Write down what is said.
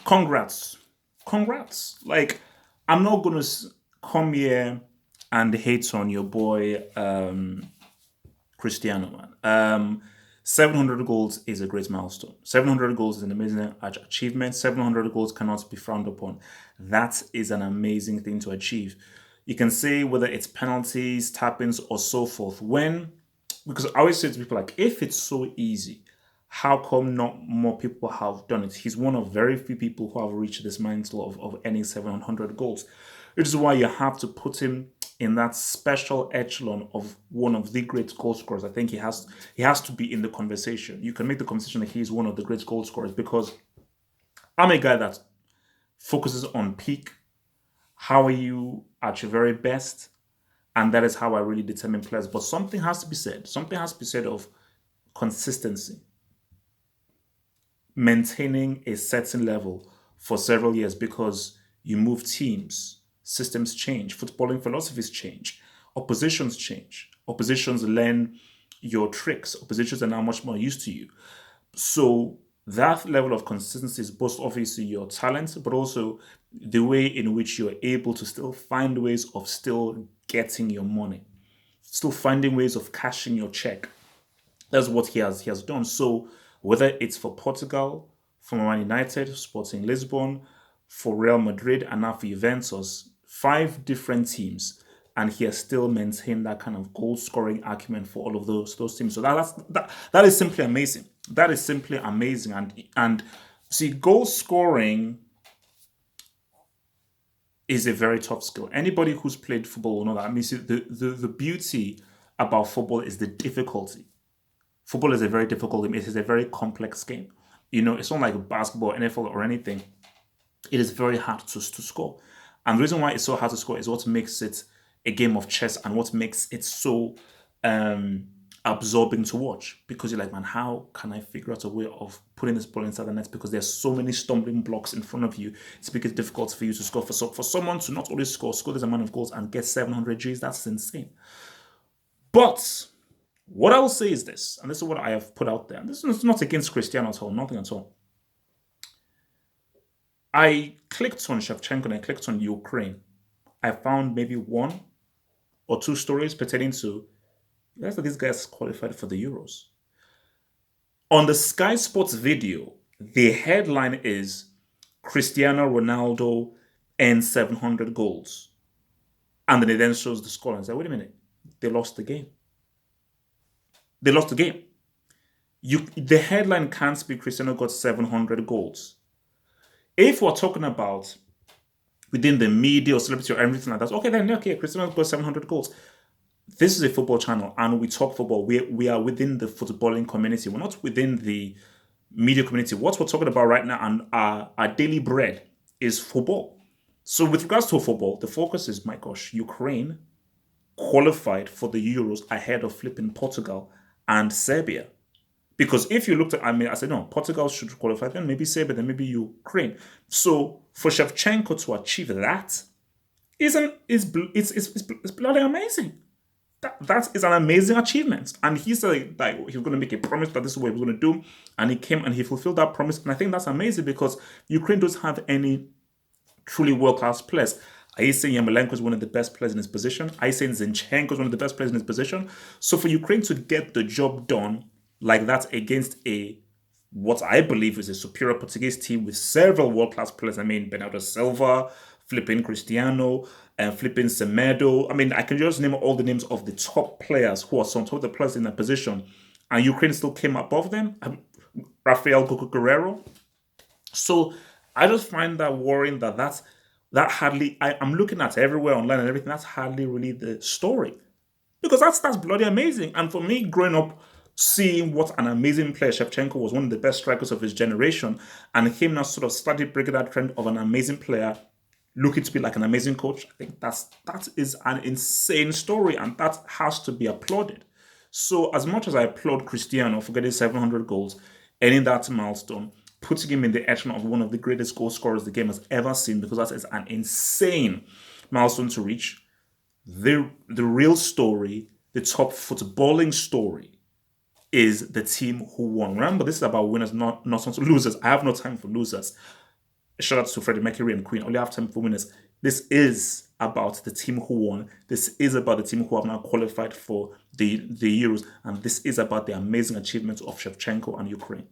Congrats. Congrats. Like, I'm not going to come here and hate on your boy, Cristiano, man. 700 goals is a great milestone. 700 goals is an amazing achievement. 700 goals cannot be frowned upon. That is an amazing thing to achieve. You can say whether it's penalties, tap-ins, or so forth. Because I always say to people, like, if it's so easy, how come not more people have done it? He's one of very few people who have reached this milestone of earning 700 goals, which is why you have to put him in that special echelon of one of the great goal scorers. I think he has to be in the conversation. You can make the conversation that he's one of the great goal scorers because I'm a guy that focuses on peak. How are you at your very best? And that is how I really determine players. But something has to be said. Something has to be said of consistency, maintaining a certain level for several years because you move teams, systems change, footballing philosophies change, oppositions learn your tricks, oppositions are now much more used to you. So that level of consistency is both obviously your talent, but also the way in which you're able to still find ways of still getting your money, still finding ways of cashing your check. That's what he has done. So whether it's for Portugal, for Man United, Sporting Lisbon, for Real Madrid, and now for Juventus, five different teams, and he has still maintained that kind of goal scoring acumen for all of those teams. So that is simply amazing. That is simply amazing. And see, goal scoring is a very tough skill. Anybody who's played football will know that. I mean, see, the beauty about football is the difficulty. Football is a very difficult game. It is a very complex game. It's not like basketball, NFL, or anything. It is very hard to score. And the reason why it's so hard to score is what makes it a game of chess and what makes it so absorbing to watch. Because you're like, man, how can I figure out a way of putting this ball inside the net? Because there's so many stumbling blocks in front of you. It's because it's difficult for you to score. For someone to not only score this amount of goals and get 700 Gs, that's insane. But what I will say is this, and this is what I have put out there. And this is not against Cristiano at all, nothing at all. I clicked on Shevchenko and I clicked on Ukraine. I found maybe one or two stories pertaining to that's that these guys qualified for the Euros. On the Sky Sports video, the headline is Cristiano Ronaldo and 700 goals. And then it then shows the score and say, wait a minute, they lost the game. They lost the game. The headline can't be Cristiano got 700 goals. If we're talking about within the media or celebrity or everything like that, okay, Cristiano got 700 goals. This is a football channel and we talk football. We are within the footballing community. We're not within the media community. What we're talking about right now and our daily bread is football. So with regards to football, the focus is, my gosh, Ukraine qualified for the Euros ahead of flipping Portugal and Serbia. Because if you looked at, I said, no, Portugal should qualify, then maybe Serbia, then maybe Ukraine. So for Shevchenko to achieve that it's bloody amazing. That is an amazing achievement. And he said that he was going to make a promise that this is what he was going to do. And he came and he fulfilled that promise. And I think that's amazing because Ukraine doesn't have any truly world-class players. Are you saying Yarmolenko is one of the best players in his position? Are you saying Zinchenko is one of the best players in his position? So for Ukraine to get the job done like that against what I believe is a superior Portuguese team with several world-class players. I mean, Bernardo Silva, flipping Cristiano, and flipping Semedo. I mean, I can just name all the names of the top players who are some top of the players in that position. And Ukraine still came above them. Rafael Guerrero. So I just find that worrying that hardly, I'm looking at everywhere online and everything, that's hardly really the story. Because that's bloody amazing. And for me, growing up, seeing what an amazing player Shevchenko was, one of the best strikers of his generation, and him now sort of started breaking that trend of an amazing player, looking to be like an amazing coach. I think that is an insane story, and that has to be applauded. So as much as I applaud Cristiano for getting 700 goals, ending that milestone, putting him in the echelon of one of the greatest goal scorers the game has ever seen, because that is an insane milestone to reach. The real story, the top footballing story, is the team who won. Remember, this is about winners, not losers. I have no time for losers. Shout out to Freddie Mercury and Queen. Only have time for minutes. This is about the team who won. This is about the team who have now qualified for the Euros, and this is about the amazing achievements of Shevchenko and Ukraine.